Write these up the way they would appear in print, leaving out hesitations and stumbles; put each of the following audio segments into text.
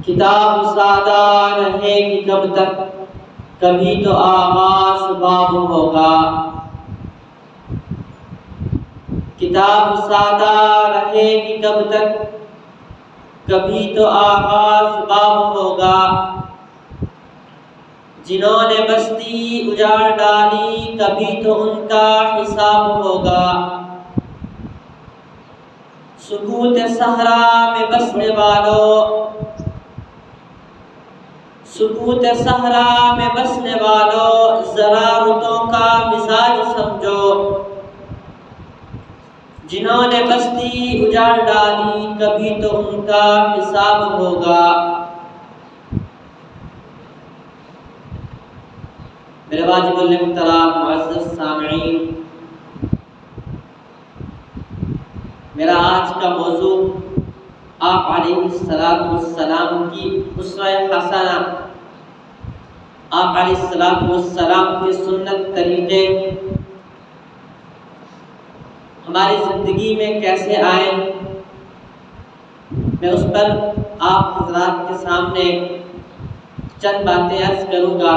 کتاب سادہ رہے گی کب تک، کبھی تو آغاز باب ہوگا۔ کتاب سادہ رہے گی کب تک، کبھی تو آغاز باب ہوگا۔ جنہوں نے بستی اجاڑ ڈالی، کبھی تو ان کا حساب ہوگا۔ سکوت صحرا میں بسنے والوں، سکوت صحرا میں بسنے والوں، ذرا رتوں کا مزاج سمجھو۔ جنہوں نے بستی اجاڑ ڈالی، کبھی تو ان کا حساب ہوگا۔ میرے واجب المحترام معزز سامعین، میرا آج کا موضوع آپ علیہ السلام کی اسوہ حسنہ، آپ علیہ السلام کے سنت طریقے ہماری زندگی میں کیسے آئے، میں اس پر آپ حضرات کے سامنے چند باتیں عرض کروں گا،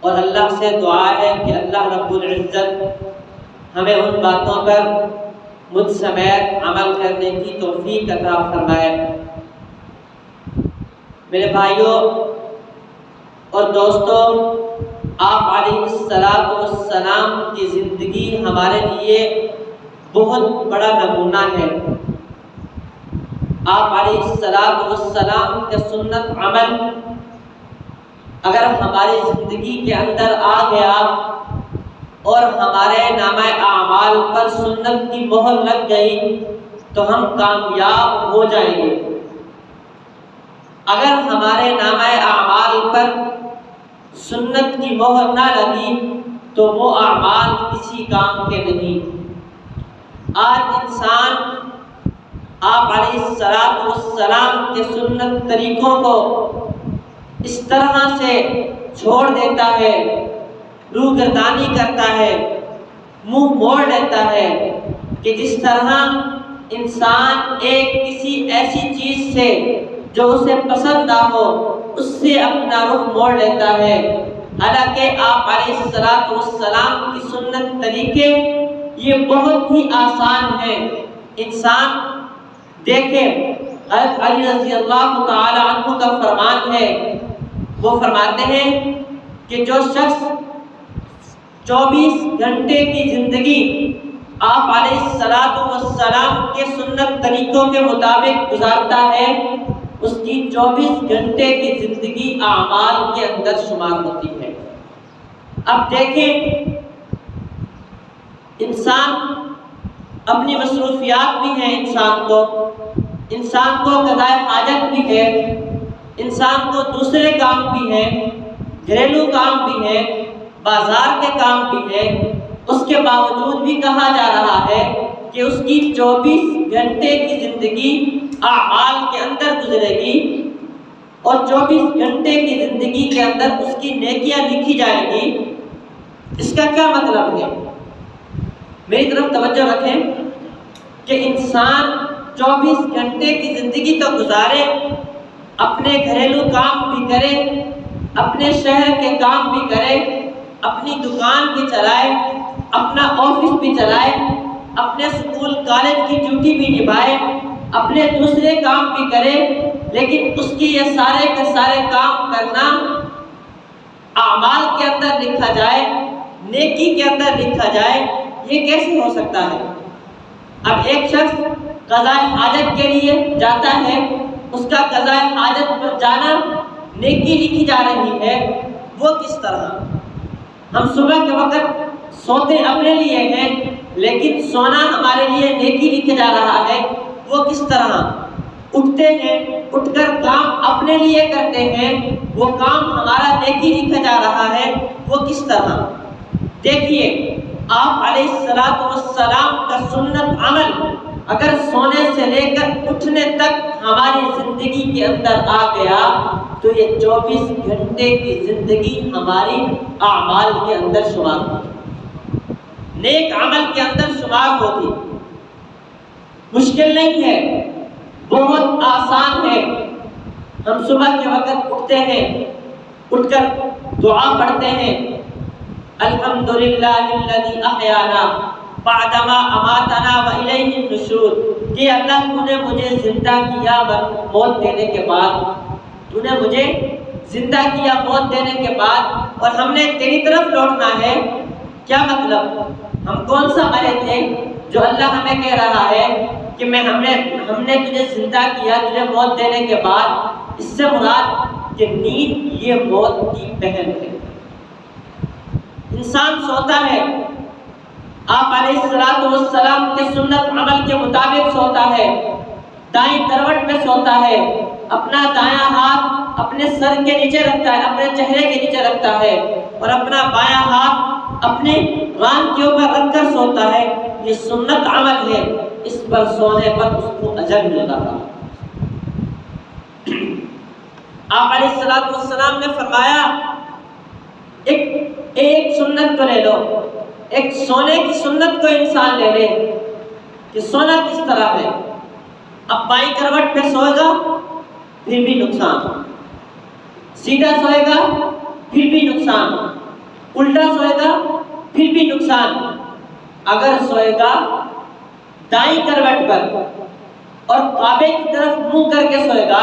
اور اللہ سے دعا ہے کہ اللہ رب العزت ہمیں ان باتوں پر مجھ سمیت عمل کرنے کی توفیق عطا فرمائے۔ میرے بھائیوں اور دوستوں، آپ علیہ السلام کی زندگی ہمارے لیے بہت بڑا نمونہ ہے۔ آپ علیہ السلام کے سنت عمل اگر ہماری زندگی کے اندر آ گیا اور ہمارے نامہ اعمال پر سنت کی مہر لگ گئی تو ہم کامیاب ہو جائیں گے۔ اگر ہمارے نامہ اعمال پر سنت کی مہر نہ لگی تو وہ اعمال کسی کام کے نہیں۔ آج انسان آپ علیہ السلام کے سنت طریقوں کو اس طرح سے چھوڑ دیتا ہے، روگردانی کرتا ہے، منہ موڑ لیتا ہے کہ جس طرح انسان ایک کسی ایسی چیز سے جو اسے پسند نہ ہو اس سے اپنا رخ موڑ لیتا ہے۔ حالانکہ آپ علیہ السلام کی سنت طریقے یہ بہت ہی آسان ہیں۔ انسان دیکھیں، حضرت علی رضی اللہ تعالی عنہ کا فرمان ہے، وہ فرماتے ہیں کہ جو شخص 24 گھنٹے کی زندگی آپ علیہ السلام کے سنت طریقوں کے مطابق گزارتا ہے، اس کی 24 گھنٹے کی زندگی اعمال کے اندر شمار ہوتی ہے۔ اب دیکھیں، انسان اپنی مصروفیات بھی ہیں، انسان کو قضاء حاجت بھی ہے، انسان کو دوسرے کام بھی ہیں، گھریلو کام بھی ہیں، بازار کے کام بھی ہیں۔ اس کے باوجود بھی کہا جا رہا ہے کہ اس کی 24 گھنٹے کی زندگی اعمال کے اندر گزرے گی، اور 24 گھنٹے کی زندگی کے اندر اس کی نیکیاں لکھی جائیں گی۔ اس کا کیا مطلب ہے؟ میری طرف توجہ رکھیں کہ انسان 24 گھنٹے کی زندگی تو گزارے، اپنے گھریلو کام بھی کرے، اپنے شہر کے کام بھی کرے، اپنی دکان بھی چلائے، اپنا آفس بھی چلائے، اپنے سکول کالج کی ڈیوٹی بھی نبھائے، اپنے دوسرے کام بھی کرے، لیکن اس کی یہ سارے کے سارے کام کرنا اعمال کے اندر لکھا جائے، نیکی کے اندر لکھا جائے، یہ کیسے ہو سکتا ہے؟ اب ایک شخص قضاء حاجت کے لیے جاتا ہے، اس کا قضاء حاجت پر جانا نیکی لکھی جا رہی ہے، وہ کس طرح؟ ہم صبح کے وقت سوتے اپنے لیے ہیں، لیکن سونا ہمارے لیے نیکی لکھا جا رہا ہے، وہ کس طرح؟ اٹھتے ہیں، اٹھ کر کام اپنے لیے کرتے ہیں، وہ کام ہمارا نیکی لکھا جا رہا ہے، وہ کس طرح؟ دیکھیے، آپ علیہ السلام کا سنت عمل اگر سونے سے لے کر اٹھنے تک ہماری زندگی کے اندر آ گیا تو یہ 24 گھنٹے کی زندگی ہماری اعمال کے اندر شمار ہوگی، نیک عمل کے اندر شمار ہوگی۔ مشکل نہیں ہے، بہت آسان ہے۔ ہم صبح کے وقت اٹھتے ہیں، اٹھ کر دعا پڑھتے ہیں، الحمدللہ الذی احیانا بعدما اماتنا والیہ النشور، کہ اللہ تو نے مجھے زندہ کیا موت دینے کے بعد، تو نے مجھے زندہ کیا موت دینے کے بعد، اور ہم نے تیری طرف لوٹنا ہے۔ کیا مطلب؟ ہم کون سا مرے تھے جو اللہ ہمیں کہہ رہا ہے کہ ہم نے تجھے زندہ کیا تجھے موت دینے کے بعد؟ اس سے مراد کہ نیند یہ موت کی بہن ہے۔ انسان سوتا ہے، آپ علیہ السلام کے سنت عمل کے مطابق سوتا ہے، دائیں کروٹ میں سوتا ہے، اپنا دایاں ہاتھ اپنے سر کے نیچے رکھتا ہے، اپنے چہرے کے نیچے رکھتا ہے، اور اپنا بایاں ہاتھ اپنے ران کے اوپر رکھ کر سوتا ہے۔ یہ سنت عمل ہے، اس پر سونے پر اس کو اجر مل رہا۔ آپ علیہ السلام نے فرمایا ایک سنت کو لے لو، ایک سونے کی سنت کو انسان لے لے کہ سونا کس طرح ہے۔ اب بائیں کروٹ پہ سوئے گا پھر بھی نقصان، سیدھا سوئے گا پھر بھی نقصان، الٹا سوئے گا پھر بھی نقصان۔ اگر سوئے گا دائیں کروٹ پر اور کعبے کی طرف منہ کر کے سوئے گا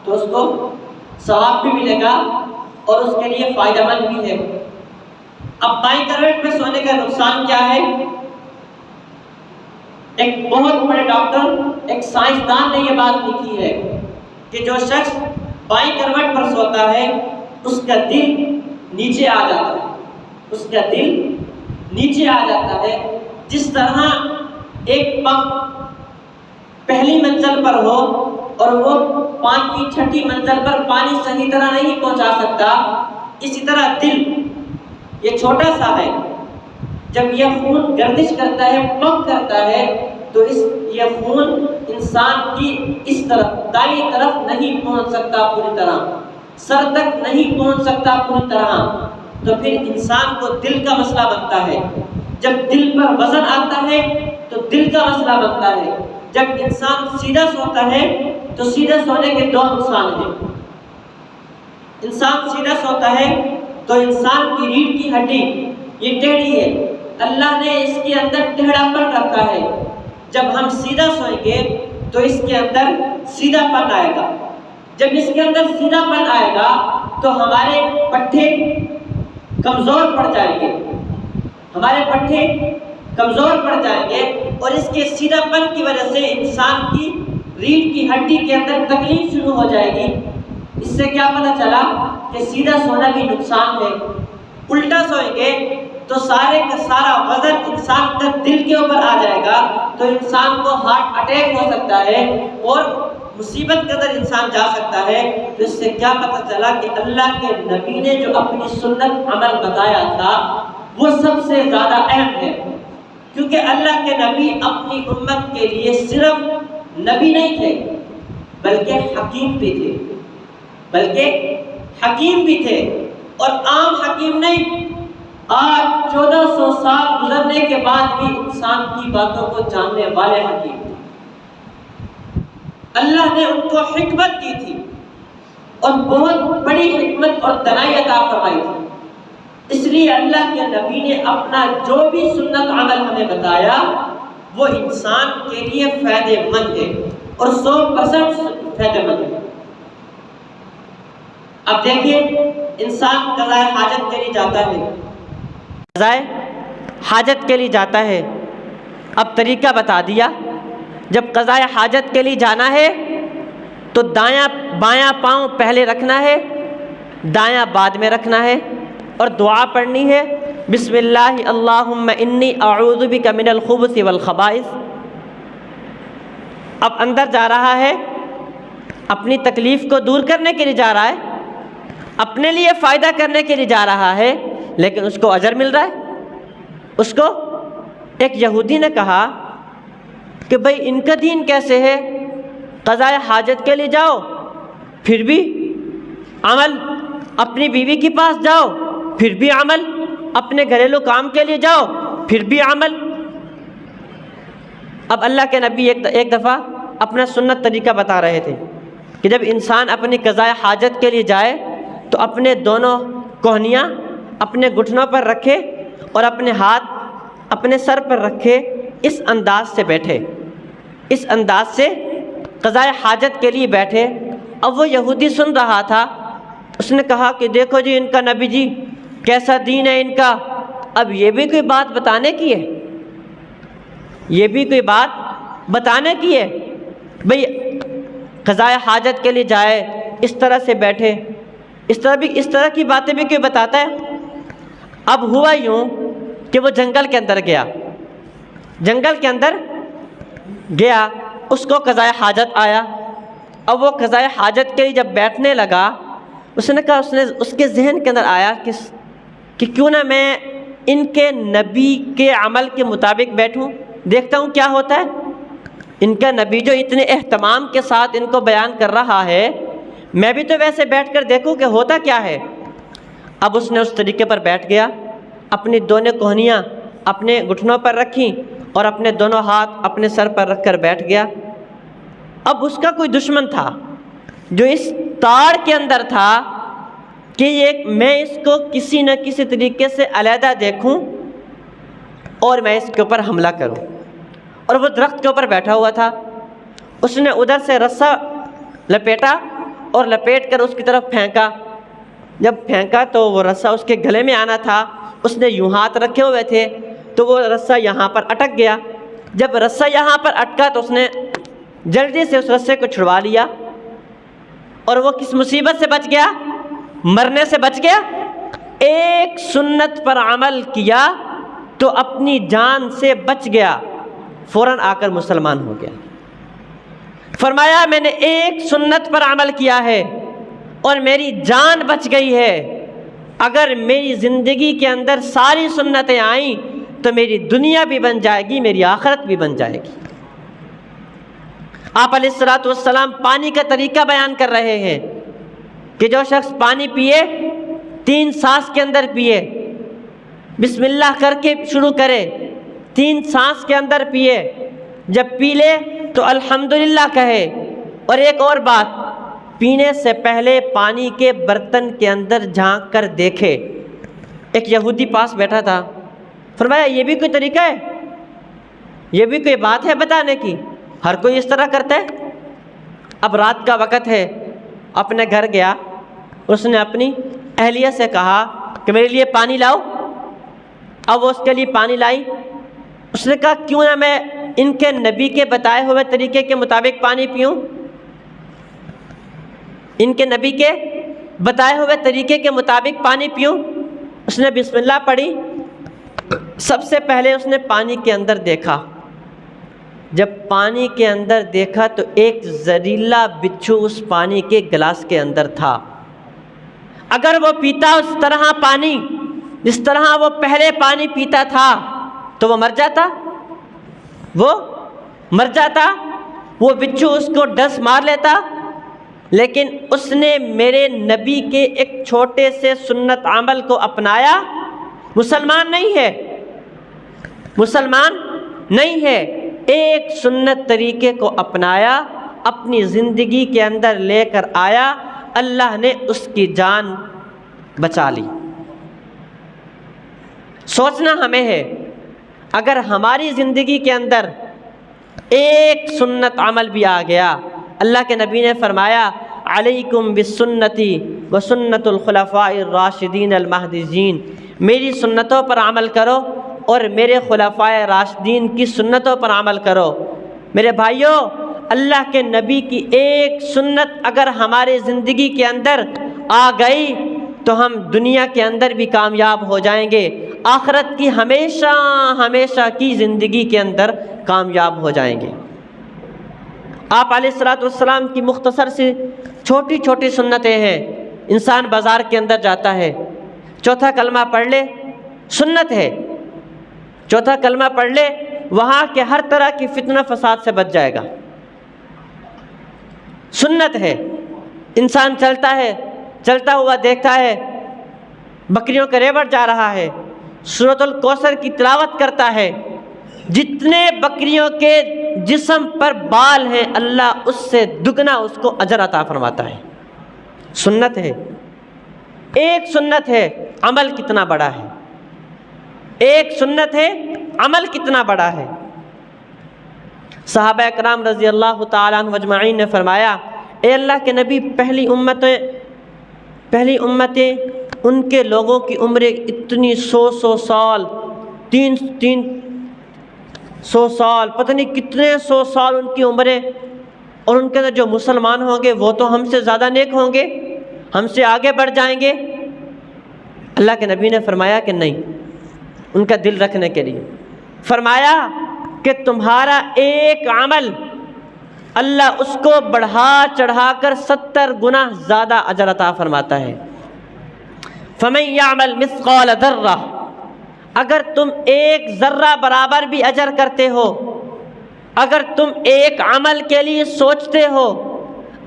تو اس کو ثواب بھی ملے گا اور اس کے لیے فائدہ مند بھی ہے۔ اب بائیں کروٹ پہ سونے کا نقصان کیا ہے؟ ایک بہت بڑے ڈاکٹر، ایک سائنسدان نے یہ بات لکھی ہے کہ جو شخص بائیں کروٹ پر سوتا ہے اس کا دل نیچے آ جاتا ہے، اس کا دل نیچے آ جاتا ہے۔ جس طرح ایک پمپ پہلی منزل پر ہو اور وہ 5ویں 6ٹھی منزل پر پانی صحیح طرح نہیں پہنچا سکتا، اسی طرح دل یہ چھوٹا سا ہے، جب یہ خون گردش کرتا ہے، پمپ کرتا ہے، تو یہ خون انسان کی اس طرف دائیں طرف نہیں پہنچ سکتا پوری طرح، سر تک نہیں پہنچ سکتا پوری طرح، تو پھر انسان کو دل کا مسئلہ بنتا ہے۔ جب دل پر وزن آتا ہے تو دل کا مسئلہ بنتا ہے۔ جب انسان سیدھا سوتا ہے تو سیدھا سونے کے 2 نقصان ہیں۔ انسان سیدھا سوتا ہے تو انسان کی ریڑھ کی ہڈی یہ ٹیڑھی ہے، اللہ نے اس کے اندر ٹیڑھا پن رکھا ہے۔ جب ہم سیدھا سوئیں گے تو اس کے اندر سیدھا پن آئے گا۔ جب اس کے اندر سیدھا پن آئے گا تو ہمارے پٹھے کمزور پڑ جائیں گے، ہمارے پٹھے کمزور پڑ جائیں گے، اور اس کے سیدھا پن کی وجہ سے انسان کی ریڑھ کی ہڈی کے اندر تکلیف شروع ہو جائے گی۔ اس سے کیا پتہ چلا کہ سیدھا سونا بھی نقصان ہے۔ الٹا سوئیں گے تو سارے کا سارا وزن انسان کا دل کے اوپر آ جائے گا، تو انسان کو ہارٹ اٹیک ہو سکتا ہے اور مصیبت کے اندر انسان جا سکتا ہے۔ تو اس سے کیا پتہ چلا کہ اللہ کے نبی نے جو اپنی سنت عمل بتایا تھا وہ سب سے زیادہ اہم ہے، کیونکہ اللہ کے نبی اپنی امت کے لیے صرف نبی نہیں تھے بلکہ حکیم بھی تھے، اور عام حکیم نہیں۔ آج 1400 سال گزرنے کے بعد بھی انسان کی باتوں کو جاننے والے حکیم تھے۔ اللہ نے ان کو حکمت دی تھی اور بہت بڑی حکمت اور دانائی عطا فرمائی تھی۔ اس لیے اللہ کے نبی نے اپنا جو بھی سنت عمل ہمیں بتایا وہ انسان کے لیے فائدہ مند ہے اور 100% فائدہ مند ہے۔ اب دیکھیے، انسان قضاء حاجت کے لیے جاتا ہے، قضاء حاجت کے لیے جاتا ہے۔ اب طریقہ بتا دیا، جب قضاء حاجت کے لیے جانا ہے تو بایاں پاؤں پہلے رکھنا ہے، دایاں بعد میں رکھنا ہے، اور دعا پڑھنی ہے، بسم اللہ اللہم انی اعوذ بک من الخبث والخبائث۔ اب اندر جا رہا ہے، اپنی تکلیف کو دور کرنے کے لیے جا رہا ہے، اپنے لیے فائدہ کرنے کے لیے جا رہا ہے، لیکن اس کو اجر مل رہا ہے۔ اس کو ایک یہودی نے کہا کہ بھئی ان کا دین کیسے ہے، قضاء حاجت کے لیے جاؤ پھر بھی عمل، اپنی بیوی کے پاس جاؤ پھر بھی عمل، اپنے گھریلو کام کے لیے جاؤ پھر بھی عمل۔ اب اللہ کے نبی ایک دفعہ اپنا سنت طریقہ بتا رہے تھے کہ جب انسان اپنی قضاء حاجت کے لیے جائے تو اپنے دونوں کوہنیاں اپنے گھٹنوں پر رکھے اور اپنے ہاتھ اپنے سر پر رکھے، اس انداز سے بیٹھے، اس انداز سے قضاء حاجت کے لیے بیٹھے۔ اب وہ یہودی سن رہا تھا، اس نے کہا کہ دیکھو جی ان کا نبی جی کیسا دین ہے ان کا، اب یہ بھی کوئی بات بتانے کی ہے، یہ بھی کوئی بات بتانے کی ہے، بھئی قضاء حاجت کے لیے جائے اس طرح سے بیٹھے، اس طرح کی باتیں بھی کوئی بتاتا ہے۔ اب ہوا یوں کہ وہ جنگل کے اندر گیا، جنگل کے اندر گیا، اس کو قضاء حاجت آیا۔ اب وہ قضاء حاجت کے لیے جب بیٹھنے لگا، اس نے کہا، اس کے ذہن کے اندر آیا کہ کیوں نہ میں ان کے نبی کے عمل کے مطابق بیٹھوں، دیکھتا ہوں کیا ہوتا ہے۔ ان کا نبی جو اتنے اہتمام کے ساتھ ان کو بیان کر رہا ہے، میں بھی تو ویسے بیٹھ کر دیکھوں کہ ہوتا کیا ہے۔ اب اس نے اس طریقے پر بیٹھ گیا، اپنی دونوں کوہنیاں اپنے گھٹنوں پر رکھیں اور اپنے دونوں ہاتھ اپنے سر پر رکھ کر بیٹھ گیا۔ اب اس کا کوئی دشمن تھا جو اس تاڑ کے اندر تھا کہ میں اس کو کسی نہ کسی طریقے سے علیحدہ دیکھوں اور میں اس کے اوپر حملہ کروں، اور وہ درخت کے اوپر بیٹھا ہوا تھا۔ اس نے ادھر سے رسا لپیٹا اور لپیٹ کر اس کی طرف پھینکا۔ جب پھینکا تو وہ رسا اس کے گلے میں آنا تھا، اس نے یوں ہاتھ رکھے ہوئے تھے تو وہ رسا یہاں پر اٹک گیا۔ جب رسا یہاں پر اٹکا تو اس نے جلدی سے اس رسے کو چھڑوا لیا، اور وہ کس مصیبت سے بچ گیا؟ مرنے سے بچ گیا۔ ایک سنت پر عمل کیا تو اپنی جان سے بچ گیا، فوراً آ کر مسلمان ہو گیا۔ فرمایا میں نے ایک سنت پر عمل کیا ہے اور میری جان بچ گئی ہے، اگر میری زندگی کے اندر ساری سنتیں آئیں تو میری دنیا بھی بن جائے گی، میری آخرت بھی بن جائے گی۔ آپ علیہ الصلوۃ والسلام پانی کا طریقہ بیان کر رہے ہیں کہ جو شخص پانی پیے 3 سانس کے اندر پیے، بسم اللہ کر کے شروع کرے، 3 سانس کے اندر پیے، جب پی لے تو الحمدللہ کہے۔ اور ایک اور بات، پینے سے پہلے پانی کے برتن کے اندر جھانک کر دیکھے۔ ایک یہودی پاس بیٹھا تھا، فرمایا یہ بھی کوئی طریقہ ہے، یہ بھی کوئی بات ہے بتانے کی، ہر کوئی اس طرح کرتا ہے۔ اب رات کا وقت ہے، اپنے گھر گیا، اس نے اپنی اہلیہ سے کہا کہ میرے لیے پانی لاؤ۔ اب وہ اس کے لیے پانی لائی۔ اس نے کہا کیوں نہ میں ان کے نبی کے بتائے ہوئے طریقے کے مطابق پانی پیوں، ان کے نبی کے بتائے ہوئے طریقے کے مطابق پانی پیوں۔ اس نے بسم اللہ پڑھی۔ سب سے پہلے اس نے پانی کے اندر دیکھا، جب پانی کے اندر دیکھا تو ایک زہریلا بچھو اس پانی کے گلاس کے اندر تھا۔ اگر وہ پیتا اس طرح پانی جس طرح وہ پہلے پانی پیتا تھا تو وہ مر جاتا، وہ مر جاتا، وہ بچھو اس کو ڈس مار لیتا۔ لیکن اس نے میرے نبی کے ایک چھوٹے سے سنت عمل کو اپنایا، مسلمان نہیں ہے، مسلمان نہیں ہے، ایک سنت طریقے کو اپنایا، اپنی زندگی کے اندر لے کر آیا، اللہ نے اس کی جان بچا لی۔ سوچنا ہمیں ہے، اگر ہماری زندگی کے اندر ایک سنت عمل بھی آ گیا، اللہ کے نبی نے فرمایا علیکم بسنتی وسنت الخلفاء الراشدین المہدیین، میری سنتوں پر عمل کرو اور میرے خلفائے راشدین کی سنتوں پر عمل کرو۔ میرے بھائیوں، اللہ کے نبی کی ایک سنت اگر ہمارے زندگی کے اندر آ گئی تو ہم دنیا کے اندر بھی کامیاب ہو جائیں گے، آخرت کی ہمیشہ ہمیشہ کی زندگی کے اندر کامیاب ہو جائیں گے۔ آپ علیہ الصلوۃ والسلام کی مختصر سی چھوٹی چھوٹی سنتیں ہیں۔ انسان بازار کے اندر جاتا ہے، چوتھا کلمہ پڑھ لے، سنت ہے، چوتھا کلمہ پڑھ لے، وہاں کے ہر طرح کی فتنہ فساد سے بچ جائے گا، سنت ہے۔ انسان چلتا ہے، چلتا ہوا دیکھتا ہے بکریوں کا ریوڑ جا رہا ہے، سورۃ الکوثر کی تلاوت کرتا ہے، جتنے بکریوں کے جسم پر بال ہیں اللہ اس سے دگنا اس کو اجر عطا فرماتا ہے۔ سنت ہے، ایک سنت ہے، عمل کتنا بڑا ہے، ایک سنت ہے، عمل کتنا بڑا ہے۔ صحابہ کرام رضی اللہ تعالیٰ عنہ اجمعین نے فرمایا، اے اللہ کے نبی، پہلی امتیں ان کے لوگوں کی عمریں اتنی 100 سال، 300 سال، پتہ نہیں کتنے 100 سال ان کی عمریں، اور ان کے اندر جو مسلمان ہوں گے وہ تو ہم سے زیادہ نیک ہوں گے، ہم سے آگے بڑھ جائیں گے۔ اللہ کے نبی نے فرمایا کہ نہیں، ان کا دل رکھنے کے لیے فرمایا کہ تمہارا ایک عمل اللہ اس کو بڑھا چڑھا کر 70 گنا زیادہ اجر عطا فرماتا ہے۔ فَمَن يَعْمَلْ مِثْقَالَ ذَرَّةٍ، اگر تم ایک ذرہ برابر بھی اجر کرتے ہو، اگر تم ایک عمل کے لیے سوچتے ہو،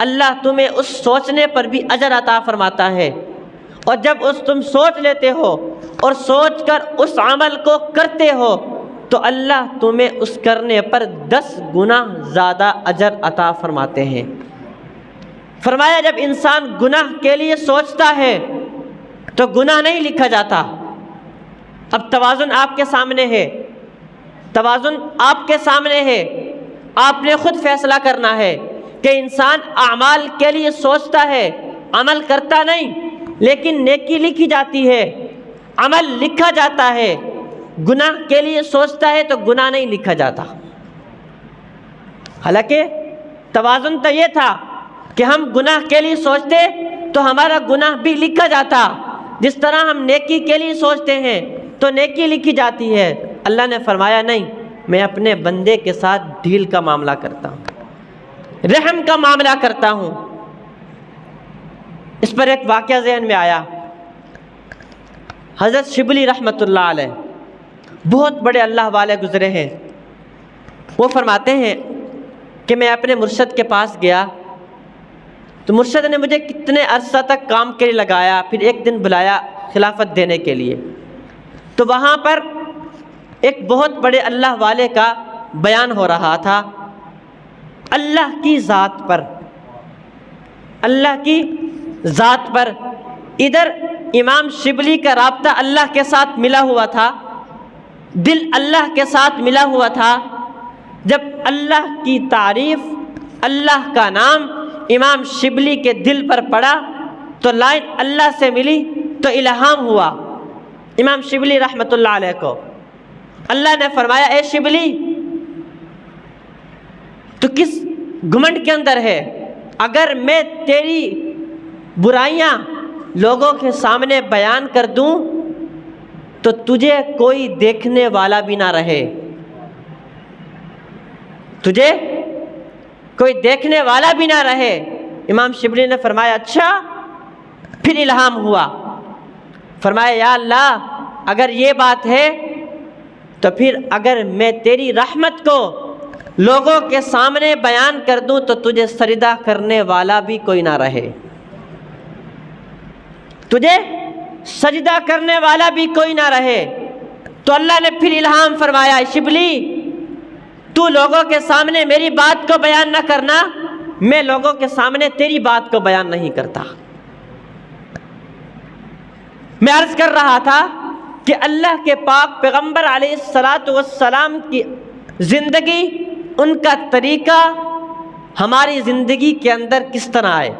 اللہ تمہیں اس سوچنے پر بھی اجر عطا فرماتا ہے، اور جب تم سوچ لیتے ہو اور سوچ کر اس عمل کو کرتے ہو تو اللہ تمہیں اس کرنے پر 10 گنا زیادہ اجر عطا فرماتے ہیں۔ فرمایا جب انسان گناہ کے لیے سوچتا ہے تو گناہ نہیں لکھا جاتا۔ اب توازن آپ کے سامنے ہے، توازن آپ کے سامنے ہے، آپ نے خود فیصلہ کرنا ہے کہ انسان اعمال کے لیے سوچتا ہے، عمل کرتا نہیں، لیکن نیکی لکھی جاتی ہے، عمل لکھا جاتا ہے۔ گناہ کے لیے سوچتا ہے تو گناہ نہیں لکھا جاتا۔ حالانکہ توازن تو یہ تھا کہ ہم گناہ کے لیے سوچتے تو ہمارا گناہ بھی لکھا جاتا، جس طرح ہم نیکی کے لیے سوچتے ہیں تو نیکی لکھی جاتی ہے۔ اللہ نے فرمایا نہیں، میں اپنے بندے کے ساتھ ڈھیل کا معاملہ کرتا ہوں، رحم کا معاملہ کرتا ہوں۔ اس پر ایک واقعہ ذہن میں آیا، حضرت شبلی رحمۃ اللہ علیہ بہت بڑے اللہ والے گزرے ہیں۔ وہ فرماتے ہیں کہ میں اپنے مرشد کے پاس گیا تو مرشد نے مجھے کتنے عرصہ تک کام کے لیے لگایا، پھر ایک دن بلایا خلافت دینے کے لیے، تو وہاں پر ایک بہت بڑے اللہ والے کا بیان ہو رہا تھا، اللہ کی ذات پر، اللہ کی ذات پر۔ ادھر امام شبلی کا رابطہ اللہ کے ساتھ ملا ہوا تھا، دل اللہ کے ساتھ ملا ہوا تھا۔ جب اللہ کی تعریف، اللہ کا نام امام شبلی کے دل پر پڑا تو لائن اللہ سے ملی تو الہام ہوا امام شبلی رحمۃ اللہ علیہ کو۔ اللہ نے فرمایا، اے شبلی تو کس گھمنڈ کے اندر ہے؟ اگر میں تیری برائیاں لوگوں کے سامنے بیان کر دوں تو تجھے کوئی دیکھنے والا بھی نہ رہے، تجھے کوئی دیکھنے والا بھی نہ رہے۔ امام شبلی نے فرمایا اچھا، پھر الہام ہوا، فرمایا یا اللہ اگر یہ بات ہے تو پھر اگر میں تیری رحمت کو لوگوں کے سامنے بیان کر دوں تو تجھے سجدہ کرنے والا بھی کوئی نہ رہے، تجھے سجدہ کرنے والا بھی کوئی نہ رہے۔ تو اللہ نے پھر الہام فرمایا، شبلی تو لوگوں کے سامنے میری بات کو بیان نہ کرنا، میں لوگوں کے سامنے تیری بات کو بیان نہیں کرتا۔ میں عرض کر رہا تھا کہ اللہ کے پاک پیغمبر علیہ السلام کی زندگی، ان کا طریقہ ہماری زندگی کے اندر کس طرح ہے،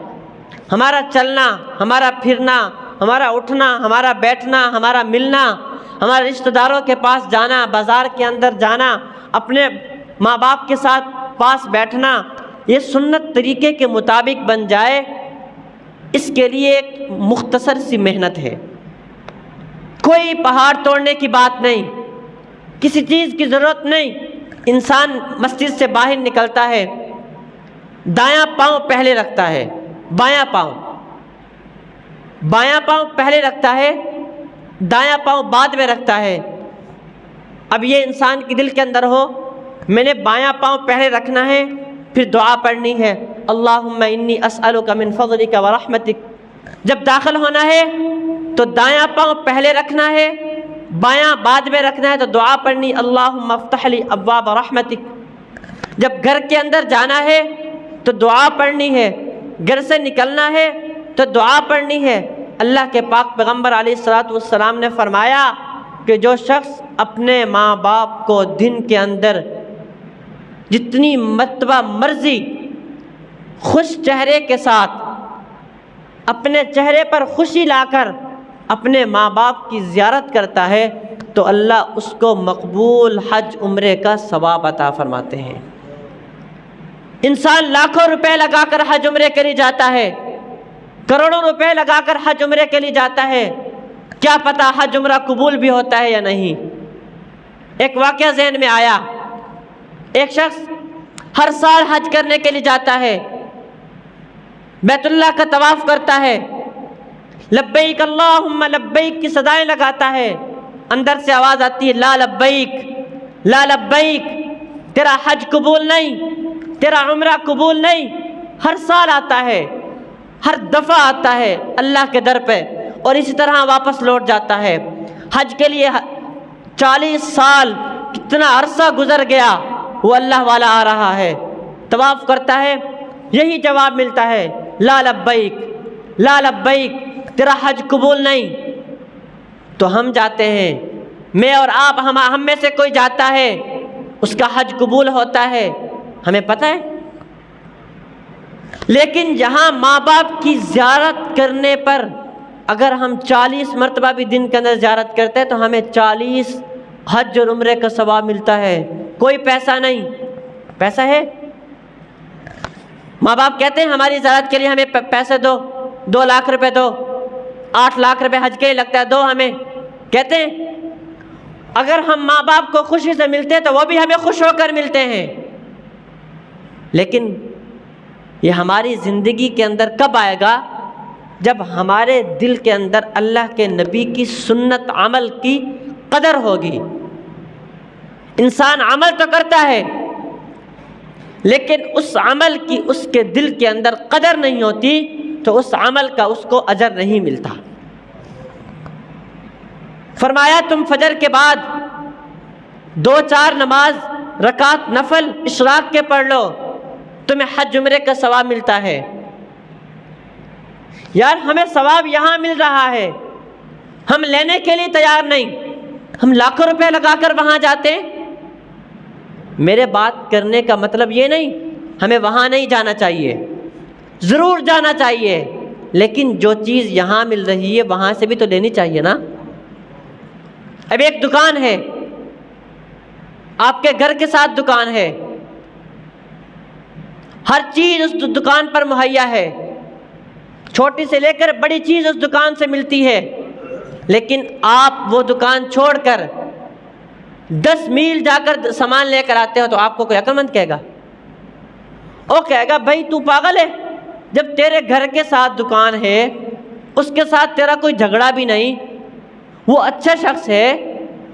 ہمارا چلنا، ہمارا پھرنا، ہمارا اٹھنا، ہمارا بیٹھنا، ہمارا ملنا، ہمارے رشتہ داروں کے پاس جانا، بازار کے اندر جانا، اپنے ماں باپ کے ساتھ پاس بیٹھنا، یہ سنت طریقے کے مطابق بن جائے، اس کے لیے ایک مختصر سی محنت ہے۔ کوئی پہاڑ توڑنے کی بات نہیں، کسی چیز کی ضرورت نہیں۔ انسان مسجد سے باہر نکلتا ہے، دایاں پاؤں پہلے رکھتا ہے، بایاں پاؤں پہلے رکھتا ہے، دایاں پاؤں بعد میں رکھتا ہے۔ اب یہ انسان کے دل کے اندر ہو، میں نے بایاں پاؤں پہلے رکھنا ہے، پھر دعا پڑھنی ہے، اللہم انی اسألک من فضلک ورحمتک۔ جب داخل ہونا ہے تو دایاں پاؤں پہلے رکھنا ہے، بایاں بعد میں رکھنا ہے، تو دعا پڑھنی، اللہم افتح لی ابواب رحمتک۔ جب گھر کے اندر جانا ہے تو دعا پڑھنی ہے، گھر سے نکلنا ہے تو دعا پڑھنی ہے۔ اللہ کے پاک پیغمبر علیہ الصلوۃ والسلام نے فرمایا کہ جو شخص اپنے ماں باپ کو دن کے اندر جتنی مرتبہ مرضی خوش چہرے کے ساتھ اپنے چہرے پر خوشی لا کر اپنے ماں باپ کی زیارت کرتا ہے تو اللہ اس کو مقبول حج عمرے کا ثواب عطا فرماتے ہیں۔ انسان لاکھوں روپے لگا کر حج عمرے کے لیے جاتا ہے، کروڑوں روپے لگا کر حج عمرے کے لیے جاتا ہے، کیا پتہ حج عمرہ قبول بھی ہوتا ہے یا نہیں۔ ایک واقعہ ذہن میں آیا، ایک شخص ہر سال حج کرنے کے لیے جاتا ہے، بیت اللہ کا طواف کرتا ہے، لبیک اللہم لبیک کی صدائیں لگاتا ہے، اندر سے آواز آتی ہے لا لبیک لا لبیک، تیرا حج قبول نہیں، تیرا عمرہ قبول نہیں۔ ہر سال آتا ہے، ہر دفعہ آتا ہے اللہ کے در پہ اور اسی طرح واپس لوٹ جاتا ہے۔ حج کے لیے 40 سال کتنا عرصہ گزر گیا، وہ اللہ والا آ رہا ہے، طواف کرتا ہے، یہی جواب ملتا ہے لا لبیک لا لبیک، تیرا حج قبول نہیں۔ تو ہم جاتے ہیں، میں اور آپ، ہم میں سے کوئی جاتا ہے، اس کا حج قبول ہوتا ہے، ہمیں پتہ ہے۔ لیکن یہاں ماں باپ کی زیارت کرنے پر اگر ہم 40 مرتبہ بھی دن کے اندر زیارت کرتے ہیں تو ہمیں 40 حج اور عمرے کا ثواب ملتا ہے، کوئی پیسہ نہیں۔ پیسہ ہے، ماں باپ کہتے ہیں ہماری زیارت کے لیے ہمیں پیسے دو، 2 لاکھ روپے دو، 8 لاکھ روپے حج کے لیے لگتا ہے، دو ہمیں۔ کہتے ہیں اگر ہم ماں باپ کو خوشی سے ملتے ہیں تو وہ بھی ہمیں خوش ہو کر ملتے ہیں، لیکن یہ ہماری زندگی کے اندر کب آئے گا؟ جب ہمارے دل کے اندر اللہ کے نبی کی سنت عمل کی قدر ہوگی۔ انسان عمل تو کرتا ہے لیکن اس عمل کی اس کے دل کے اندر قدر نہیں ہوتی تو اس عمل کا اس کو اجر نہیں ملتا۔ فرمایا تم فجر کے بعد 2-4 نماز رکعت نفل اشراق کے پڑھ لو، تمہیں حج عمرے کا ثواب ملتا ہے۔ یار ہمیں ثواب یہاں مل رہا ہے، ہم لینے کے لیے تیار نہیں، ہم لاکھوں روپے لگا کر وہاں جاتے ہیں۔ میرے بات کرنے کا مطلب یہ نہیں ہمیں وہاں نہیں جانا چاہیے، ضرور جانا چاہیے، لیکن جو چیز یہاں مل رہی ہے وہاں سے بھی تو لینی چاہیے نا۔ اب ایک دکان ہے، آپ کے گھر کے ساتھ دکان ہے، ہر چیز اس دکان پر مہیا ہے، چھوٹی سے لے کر بڑی چیز اس دکان سے ملتی ہے، لیکن آپ وہ دکان چھوڑ کر 10 میل جا کر سامان لے کر آتے ہو تو آپ کو کوئی عقل مند کہے گا؟ وہ کہے گا بھائی تو پاگل ہے، جب تیرے گھر کے ساتھ دکان ہے، اس کے ساتھ تیرا کوئی جھگڑا بھی نہیں، وہ اچھا شخص ہے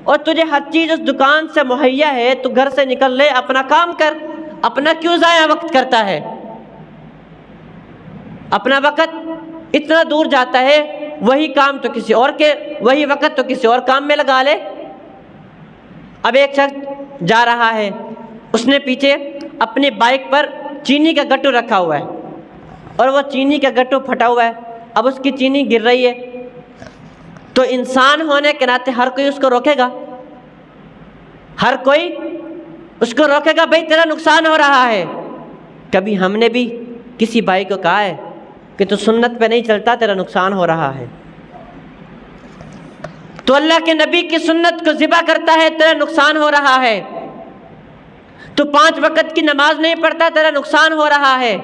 اور تجھے ہر چیز اس دکان سے مہیا ہے، تو گھر سے نکل لے، اپنا کام کر، اپنا کیوں ضائع وقت کرتا ہے؟ اپنا وقت اتنا دور جاتا ہے، وہی کام تو کسی اور کے، وہی وقت تو کسی اور کام میں لگا لے۔ اب ایک شخص جا رہا ہے، اس نے پیچھے اپنی بائک پر چینی کا گٹو رکھا ہوا ہے اور وہ چینی کا گٹو پھٹا ہوا ہے، اب اس کی چینی گر رہی ہے، تو انسان ہونے کے ناطے ہر کوئی اس کو روکے گا، ہر کوئی اس کو روکے گا، بھائی تیرا نقصان ہو رہا ہے۔ کبھی ہم نے بھی کسی بھائی کو کہا ہے کہ تو سنت پہ نہیں چلتا، تیرا نقصان ہو رہا ہے؟ تو اللہ کے نبی کی سنت کو ذبح کرتا ہے، تیرا نقصان ہو رہا ہے۔ تو 5 وقت کی نماز نہیں پڑھتا، تیرا نقصان ہو رہا ہے۔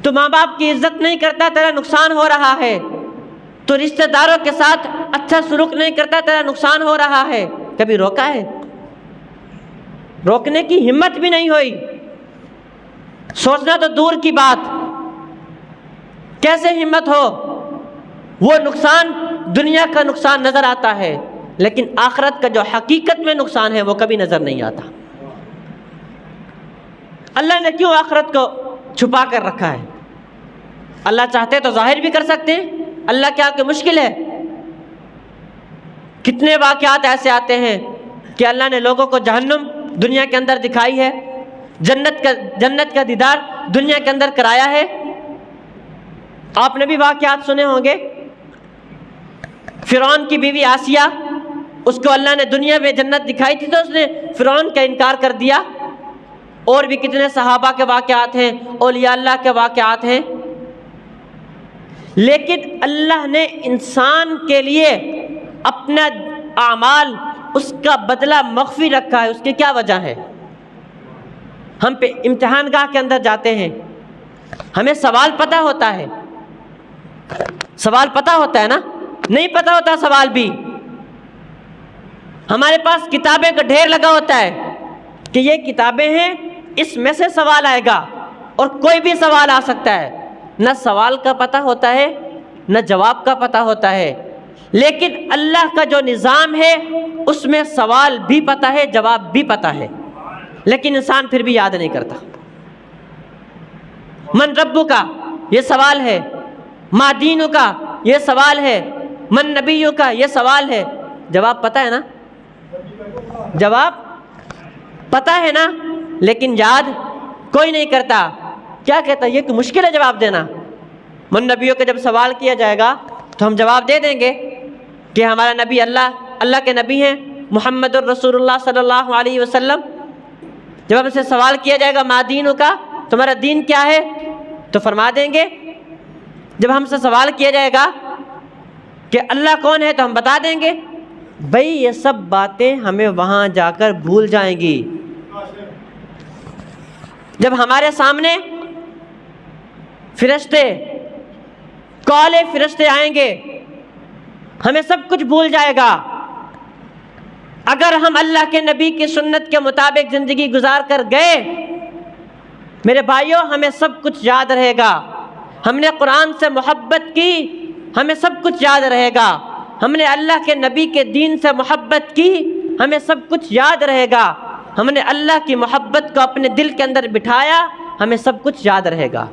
تو ماں باپ کی عزت نہیں کرتا، تیرا نقصان ہو رہا ہے۔ تو رشتہ داروں کے ساتھ اچھا سلوک نہیں کرتا، تیرا نقصان ہو رہا ہے۔ کبھی روکا ہے؟ روکنے کی ہمت بھی نہیں ہوئی، سوچنا تو دور کی بات، کیسے ہمت ہو؟ وہ نقصان دنیا کا نقصان نظر آتا ہے، لیکن آخرت کا جو حقیقت میں نقصان ہے وہ کبھی نظر نہیں آتا۔ اللہ نے کیوں آخرت کو چھپا کر رکھا ہے؟ اللہ چاہتے تو ظاہر بھی کر سکتے ہیں، اللہ کیا کوئی مشکل ہے؟ کتنے واقعات ایسے آتے ہیں کہ اللہ نے لوگوں کو جہنم دنیا کے اندر دکھائی ہے، جنت کا دیدار دنیا کے اندر کرایا ہے۔ آپ نے بھی واقعات سنے ہوں گے، فرعون کی بیوی آسیہ، اس کو اللہ نے دنیا میں جنت دکھائی تھی تو اس نے فرعون کا انکار کر دیا۔ اور بھی کتنے صحابہ کے واقعات ہیں، اولیاء اللہ کے واقعات ہیں۔ لیکن اللہ نے انسان کے لیے اپنا اعمال، اس کا بدلہ مخفی رکھا ہے۔ اس کی کیا وجہ ہے؟ ہم پہ امتحان گاہ کے اندر جاتے ہیں، ہمیں سوال پتہ ہوتا ہے، سوال پتہ ہوتا ہے نا؟ نہیں پتہ ہوتا سوال بھی۔ ہمارے پاس کتابیں کا ڈھیر لگا ہوتا ہے کہ یہ کتابیں ہیں، اس میں سے سوال آئے گا، اور کوئی بھی سوال آ سکتا ہے۔ نہ سوال کا پتہ ہوتا ہے، نہ جواب کا پتہ ہوتا ہے۔ لیکن اللہ کا جو نظام ہے اس میں سوال بھی پتہ ہے، جواب بھی پتہ ہے، لیکن انسان پھر بھی یاد نہیں کرتا۔ من ربک کا یہ سوال ہے، ما دینک کا یہ سوال ہے، من نبیک کا یہ سوال ہے۔ جواب پتہ ہے نا؟ جواب پتہ ہے نا، لیکن یاد کوئی نہیں کرتا۔ کیا کہتا ہے؟ یہ تو مشکل ہے جواب دینا۔ من نبیوں کا جب سوال کیا جائے گا تو ہم جواب دے دیں گے کہ ہمارا نبی اللہ کے نبی ہیں، محمد الرسول اللہ صلی اللہ علیہ وسلم۔ جب ہم سے سوال کیا جائے گا ما دینک کا، تمہارا دین کیا ہے، تو فرما دیں گے۔ جب ہم سے سوال کیا جائے گا کہ اللہ کون ہے، تو ہم بتا دیں گے۔ بھئی یہ سب باتیں ہمیں وہاں جا کر بھول جائیں گی۔ جب ہمارے سامنے فرشتے، کالے فرشتے آئیں گے، ہمیں سب کچھ بھول جائے گا۔ اگر ہم اللہ کے نبی کی سنت کے مطابق زندگی گزار کر گئے، میرے بھائیوں، ہمیں سب کچھ یاد رہے گا۔ ہم نے قرآن سے محبت کی، ہمیں سب کچھ یاد رہے گا۔ ہم نے اللہ کے نبی کے دین سے محبت کی، ہمیں سب کچھ یاد رہے گا۔ ہم نے اللہ کی محبت کو اپنے دل کے اندر بٹھایا، ہمیں سب کچھ یاد رہے گا۔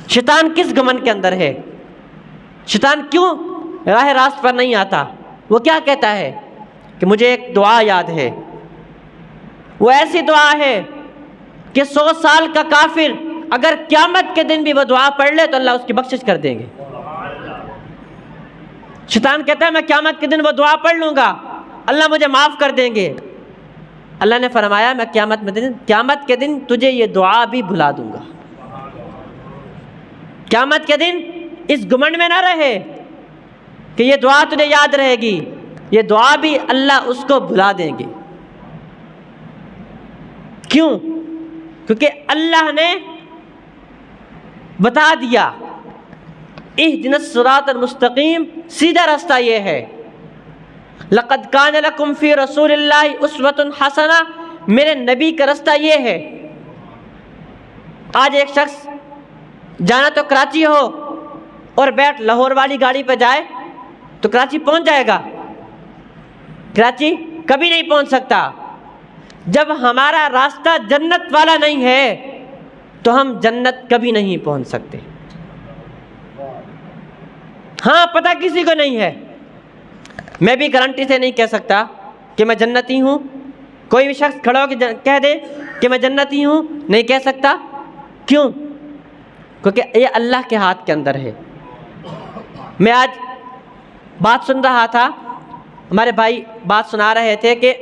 شیطان کس گمن کے اندر ہے؟ شیطان کیوں راہ راست پر نہیں آتا؟ وہ کیا کہتا ہے کہ مجھے ایک دعا یاد ہے، وہ ایسی دعا ہے کہ 100 سال کا کافر اگر قیامت کے دن بھی وہ دعا پڑھ لے تو اللہ اس کی بخشش کر دیں گے۔ شیطان کہتا ہے میں قیامت کے دن وہ دعا پڑھ لوں گا، اللہ مجھے معاف کر دیں گے۔ اللہ نے فرمایا میں قیامت کے دن تجھے یہ دعا بھی بھلا دوں گا۔ قیامت کے دن اس گمنڈ میں نہ رہے کہ یہ دعا تجھے یاد رہے گی، یہ دعا بھی اللہ اس کو بھلا دیں گے۔ کیوں؟ کیونکہ اللہ نے بتا دیا اہدنا الصراط المستقیم، سیدھا راستہ یہ ہے۔ لقد کان لکم فی رسول اللہ اسوۃ حسنہ، میرے نبی کا راستہ یہ ہے۔ آج ایک شخص جانا تو کراچی ہو اور بیٹھ لاہور والی گاڑی پہ جائے تو کراچی پہنچ جائے گا؟ کراچی کبھی نہیں پہنچ سکتا۔ جب ہمارا راستہ جنت والا نہیں ہے تو ہم جنت کبھی نہیں پہنچ سکتے۔ ہاں پتہ کسی کو نہیں ہے، میں بھی گارنٹی سے نہیں کہہ سکتا کہ میں جنتی ہوں۔ کوئی بھی شخص کھڑا ہو کے کہہ دے کہ میں جنتی ہوں، نہیں کہہ سکتا۔ کیوں؟ کیونکہ یہ اللہ کے ہاتھ کے اندر ہے۔ میں آج بات سن رہا تھا، ہمارے بھائی بات سنا رہے تھے کہ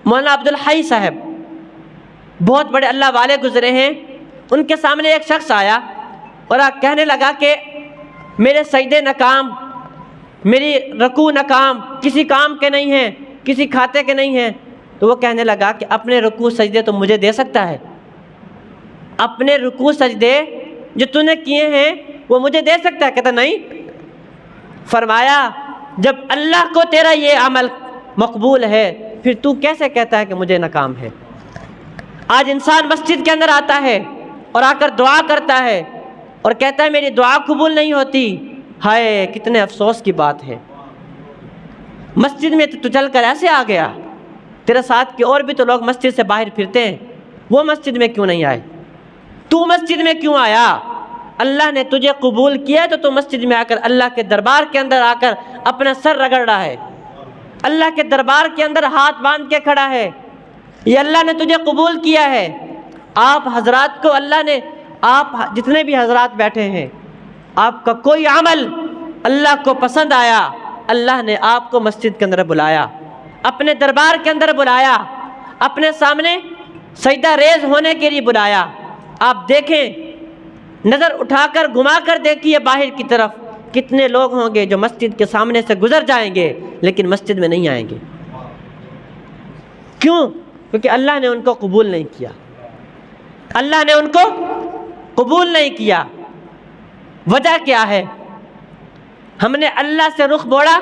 مولانا عبدالحی صاحب بہت بڑے اللہ والے گزرے ہیں، ان کے سامنے ایک شخص آیا اور کہنے لگا کہ میرے سجدے ناکام، میری رکوع ناکام، کسی کام کے نہیں ہیں، کسی کھاتے کے نہیں ہیں۔ تو وہ کہنے لگا کہ اپنے رکوع سجدے تو مجھے دے سکتا ہے، اپنے رکوع سجدے جو تو نے کیے ہیں وہ مجھے دے سکتا ہے؟ کہتا نہیں۔ فرمایا جب اللہ کو تیرا یہ عمل مقبول ہے پھر تو کیسے کہتا ہے کہ مجھے ناکام ہے؟ آج انسان مسجد کے اندر آتا ہے اور آ کر دعا کرتا ہے اور کہتا ہے میری دعا قبول نہیں ہوتی۔ ہائے کتنے افسوس کی بات ہے، مسجد میں تو چل کر ایسے آ گیا، تیرے ساتھ کے اور بھی تو لوگ مسجد سے باہر پھرتے ہیں، وہ مسجد میں کیوں نہیں آئے؟ تو مسجد میں کیوں آیا؟ اللہ نے تجھے قبول کیا تو مسجد میں آ کر اللہ کے دربار کے اندر آ کر اپنا سر رگڑ رہا ہے، اللہ کے دربار کے اندر ہاتھ باندھ کے کھڑا ہے یہ اللہ نے تجھے قبول کیا ہے۔ آپ حضرات کو اللہ نے، آپ جتنے بھی حضرات بیٹھے ہیں، آپ کا کوئی عمل اللہ کو پسند آیا، اللہ نے آپ کو مسجد کے اندر بلایا، اپنے دربار کے اندر بلایا، اپنے سامنے سجدہ ریز ہونے کے لیے بلایا۔ آپ دیکھیں، نظر اٹھا کر گھما کر دیکھیے باہر کی طرف، کتنے لوگ ہوں گے جو مسجد کے سامنے سے گزر جائیں گے لیکن مسجد میں نہیں آئیں گے۔ کیوں؟ کیونکہ اللہ نے ان کو قبول نہیں کیا، اللہ نے ان کو قبول نہیں کیا۔ وجہ کیا ہے؟ ہم نے اللہ سے رخ موڑا،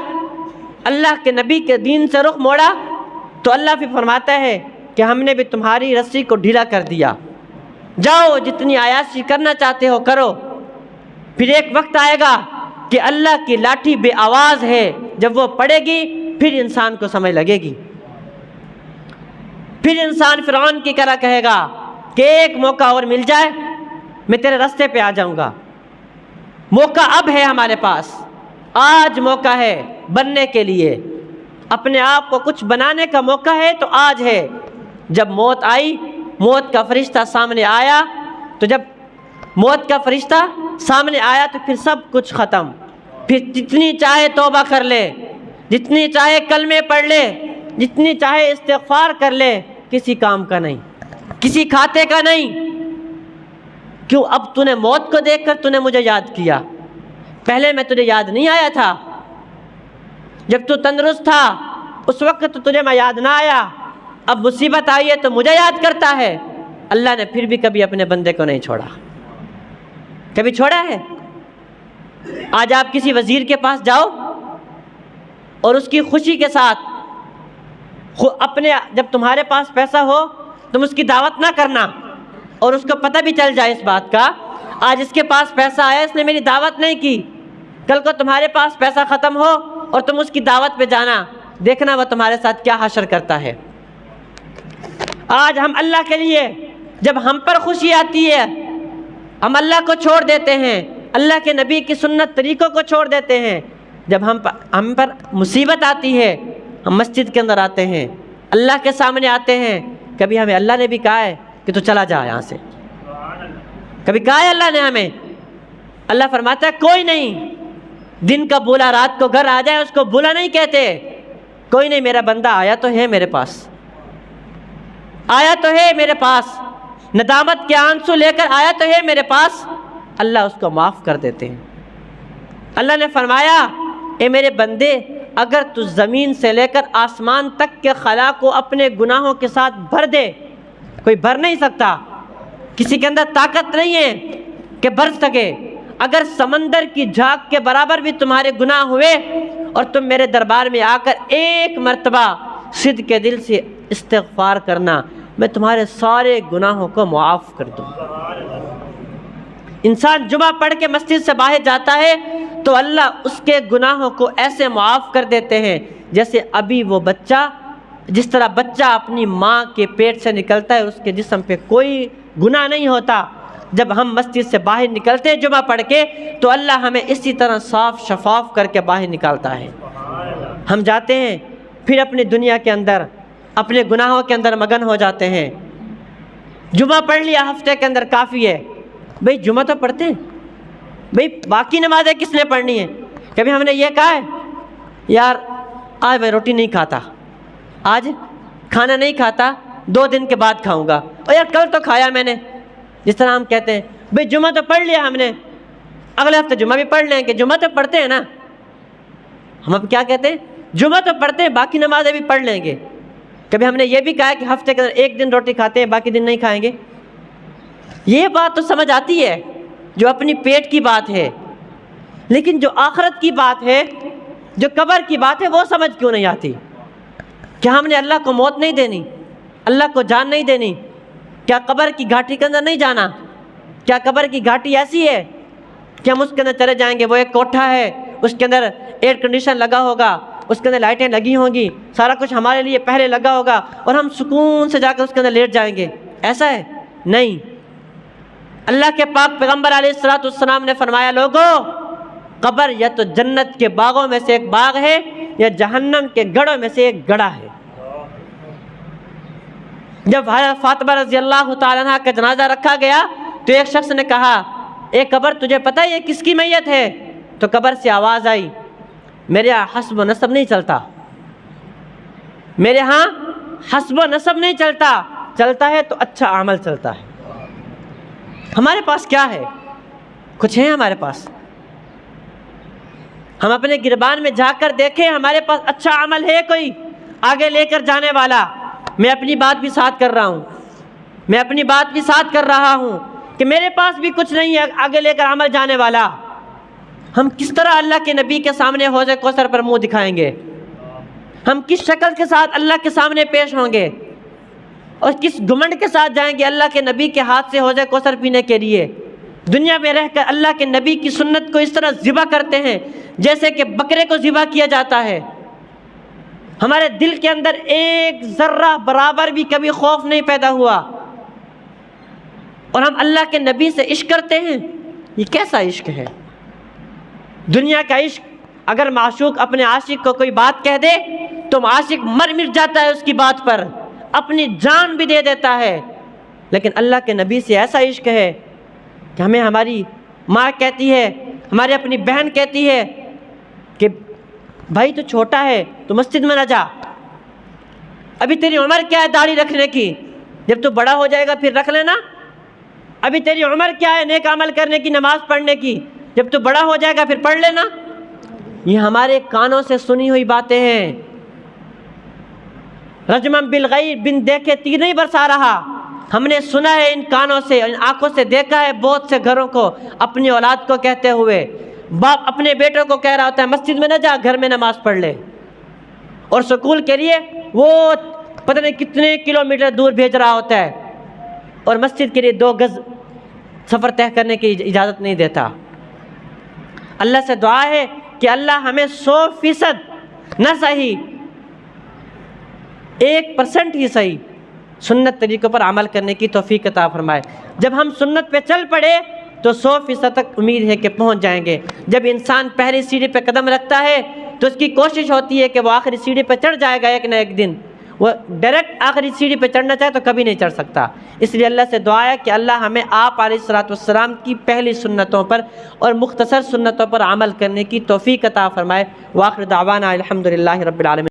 اللہ کے نبی کے دین سے رخ موڑا، تو اللہ بھی فرماتا ہے کہ ہم نے بھی تمہاری رسی کو ڈھیلا کر دیا، جاؤ جتنی عیاشی کرنا چاہتے ہو کرو۔ پھر ایک وقت آئے گا کہ اللہ کی لاٹھی بے آواز ہے، جب وہ پڑے گی پھر انسان کو سمجھ لگے گی۔ پھر انسان فرعون کی طرح کہے گا کہ ایک موقع اور مل جائے میں تیرے راستے پہ آ جاؤں گا۔ موقع اب ہے ہمارے پاس، آج موقع ہے بننے کے لیے، اپنے آپ کو کچھ بنانے کا موقع ہے تو آج ہے۔ جب موت آئی، موت کا فرشتہ سامنے آیا، تو جب موت کا فرشتہ سامنے آیا تو پھر سب کچھ ختم۔ پھر جتنی چاہے توبہ کر لے، جتنی چاہے کلمے پڑھ لے، جتنی چاہے استغفار کر لے، کسی کام کا نہیں، کسی کھاتے کا نہیں۔ کیوں؟ اب تو نے موت کو دیکھ کر تو نے مجھے یاد کیا، پہلے میں تجھے یاد نہیں آیا تھا؟ جب تو تندرست تھا اس وقت تو تجھے میں یاد نہ آیا، اب مصیبت آئی ہے تو مجھے یاد کرتا ہے۔ اللہ نے پھر بھی کبھی اپنے بندے کو نہیں چھوڑا، کبھی چھوڑا ہے؟ آج آپ کسی وزیر کے پاس جاؤ اور اس کی خوشی کے ساتھ اپنے، جب تمہارے پاس پیسہ ہو تم اس کی دعوت نہ کرنا، اور اس کو پتہ بھی چل جائے اس بات کا، آج اس کے پاس پیسہ آیا اس نے میری دعوت نہیں کی، کل کو تمہارے پاس پیسہ ختم ہو اور تم اس کی دعوت پہ جانا، دیکھنا وہ تمہارے ساتھ کیا حشر کرتا ہے۔ آج ہم اللہ کے لیے، جب ہم پر خوشی آتی ہے ہم اللہ کو چھوڑ دیتے ہیں، اللہ کے نبی کی سنت طریقوں کو چھوڑ دیتے ہیں۔ جب ہم پر مصیبت آتی ہے ہم مسجد کے اندر آتے ہیں، اللہ کے سامنے آتے ہیں۔ کبھی ہمیں اللہ نے بھی کہا ہے کہ تو چلا جا یہاں سے؟ کبھی کہا ہے اللہ نے ہمیں؟ اللہ فرماتا ہے کوئی نہیں، دن کا بولا رات کو گھر آ جائے اس کو بولا نہیں کہتے۔ کوئی نہیں، میرا بندہ آیا تو ہے میرے پاس، آیا تو ہے میرے پاس، ندامت کے آنسو لے کر آیا تو ہے میرے پاس، اللہ اس کو معاف کر دیتے ہیں۔ اللہ نے فرمایا اے میرے بندے، اگر تو زمین سے لے کر آسمان تک کے خلا کو اپنے گناہوں کے ساتھ بھر دے، کوئی بھر نہیں سکتا، کسی کے اندر طاقت نہیں ہے کہ بھر سکے۔ اگر سمندر کی جھاگ کے برابر بھی تمہارے گناہ ہوئے اور تم میرے دربار میں آ کر ایک مرتبہ صدق کے دل سے استغفار کرنا، میں تمہارے سارے گناہوں کو معاف کر دوں۔ انسان جمعہ پڑھ کے مسجد سے باہر جاتا ہے تو اللہ اس کے گناہوں کو ایسے معاف کر دیتے ہیں جیسے ابھی وہ بچہ، جس طرح بچہ اپنی ماں کے پیٹ سے نکلتا ہے اس کے جسم پہ کوئی گناہ نہیں ہوتا، جب ہم مسجد سے باہر نکلتے ہیں جمعہ پڑھ کے تو اللہ ہمیں اسی طرح صاف شفاف کر کے باہر نکالتا ہے۔ ہم جاتے ہیں پھر اپنی دنیا کے اندر اپنے گناہوں کے اندر مگن ہو جاتے ہیں۔ جمعہ پڑھ لیا ہفتے کے اندر کافی ہے، بھئی جمعہ تو پڑھتے ہیں، بھئی باقی نمازیں کس نے پڑھنی ہیں؟ کبھی ہم نے یہ کہا ہے یار آج میں روٹی نہیں کھاتا، آج کھانا نہیں کھاتا، 2 دن کے بعد کھاؤں گا، اور یار کل تو کھایا میں نے۔ جس طرح ہم کہتے ہیں بھئی جمعہ تو پڑھ لیا ہم نے، اگلے ہفتے جمعہ بھی پڑھ لیں گے، جمعہ تو پڑھتے ہیں نا۔ ہم اب کیا کہتے ہیں؟ جمعہ تو پڑھتے ہیں، باقی نمازیں بھی پڑھ لیں گے۔ کبھی ہم نے یہ بھی کہا کہ ہفتے کے اندر 1 دن روٹی کھاتے ہیں باقی دن نہیں کھائیں گے؟ یہ بات تو سمجھ آتی ہے جو اپنی پیٹ کی بات ہے، لیکن جو آخرت کی بات ہے، جو قبر کی بات ہے، وہ سمجھ کیوں نہیں آتی؟ کیا ہم نے اللہ کو موت نہیں دینی؟ اللہ کو جان نہیں دینی؟ کیا قبر کی گھاٹی کے اندر نہیں جانا؟ کیا قبر کی گھاٹی ایسی ہے کہ ہم اس کے اندر چلے جائیں گے؟ وہ ایک کوٹھا ہے، اس کے اندر ایئر کنڈیشن لگا ہوگا، اس کے اندر لائٹیں لگی ہوں گی، سارا کچھ ہمارے لیے پہلے لگا ہوگا اور ہم سکون سے جا کر اس کے اندر لیٹ جائیں گے، ایسا ہے؟ نہیں۔ اللہ کے پاک پیغمبر علیہ السلام نے فرمایا لوگوں، قبر یا تو جنت کے باغوں میں سے ایک باغ ہے یا جہنم کے گڑھوں میں سے ایک گڑھا ہے۔ جب فاطمہ رضی اللہ تعالیٰ عنہ کا جنازہ رکھا گیا تو ایک شخص نے کہا اے قبر تجھے پتہ ہے یہ کس کی میت ہے؟ تو قبر سے آواز آئی میرے یہاں حسب و نسب نہیں چلتا، میرے ہاں حسب و نسب نہیں چلتا، چلتا ہے تو اچھا عمل چلتا ہے۔ ہمارے پاس کیا ہے؟ کچھ ہے ہمارے پاس؟ ہم اپنے گربان میں جا کر دیکھیں ہمارے پاس اچھا عمل ہے کوئی آگے لے کر جانے والا؟ میں اپنی بات بھی ساتھ کر رہا ہوں، میں اپنی بات بھی ساتھ کر رہا ہوں کہ میرے پاس بھی کچھ نہیں ہے آگے لے کر عمل جانے والا۔ ہم کس طرح اللہ کے نبی کے سامنے حوض کوثر پر منہ دکھائیں گے؟ ہم کس شکل کے ساتھ اللہ کے سامنے پیش ہوں گے اور کس گھمنڈ کے ساتھ جائیں گے اللہ کے نبی کے ہاتھ سے حوض کوثر پینے کے لیے؟ دنیا میں رہ کر اللہ کے نبی کی سنت کو اس طرح ذبح کرتے ہیں جیسے کہ بکرے کو ذبح کیا جاتا ہے۔ ہمارے دل کے اندر ایک ذرہ برابر بھی کبھی خوف نہیں پیدا ہوا اور ہم اللہ کے نبی سے عشق کرتے ہیں۔ یہ کیسا عشق ہے؟ دنیا کا عشق، اگر معشوق اپنے عاشق کو کوئی بات کہہ دے تو عاشق مر جاتا ہے اس کی بات پر، اپنی جان بھی دے دیتا ہے، لیکن اللہ کے نبی سے ایسا عشق ہے کہ ہمیں ہماری ماں کہتی ہے، ہماری اپنی بہن کہتی ہے کہ بھائی تو چھوٹا ہے تو مسجد میں نہ جا، ابھی تیری عمر کیا ہے داڑھی رکھنے کی، جب تو بڑا ہو جائے گا پھر رکھ لینا، ابھی تیری عمر کیا ہے نیک عمل کرنے کی، نماز پڑھنے کی، جب تو بڑا ہو جائے گا پھر پڑھ لینا۔ یہ ہمارے کانوں سے سنی ہوئی باتیں ہیں۔ رجمن بالغیب، بن دیکھے تیر نہیں برسا رہا، ہم نے سنا ہے ان کانوں سے، ان آنکھوں سے دیکھا ہے بہت سے گھروں کو اپنی اولاد کو کہتے ہوئے، باپ اپنے بیٹوں کو کہہ رہا ہوتا ہے مسجد میں نہ جا، گھر میں نماز پڑھ لے، اور سکول کے لیے وہ پتہ نہیں کتنے کلومیٹر دور بھیج رہا ہوتا ہے اور مسجد کے لیے 2 گز سفر طے کرنے کی اجازت نہیں دیتا۔ اللہ سے دعا ہے کہ اللہ ہمیں 100% نہ صحیح 1% ہی صحیح سنت طریقوں پر عمل کرنے کی توفیق عطا فرمائے۔ جب ہم سنت پہ چل پڑے تو 100% تک امید ہے کہ پہنچ جائیں گے۔ جب انسان پہلی سیڑھی پہ قدم رکھتا ہے تو اس کی کوشش ہوتی ہے کہ وہ آخری سیڑھی پہ چڑھ جائے گا ایک نہ ایک دن، وہ ڈائریکٹ آخری سیڑھی پہ چڑھنا چاہے تو کبھی نہیں چڑھ سکتا۔ اس لیے اللہ سے دعا ہے کہ اللہ ہمیں آپ علیہ الصلوۃ والسلام کی پہلی سنتوں پر اور مختصر سنتوں پر عمل کرنے کی توفیق عطا فرمائے۔ وآخر دعوانا الحمدللہ رب العالمین۔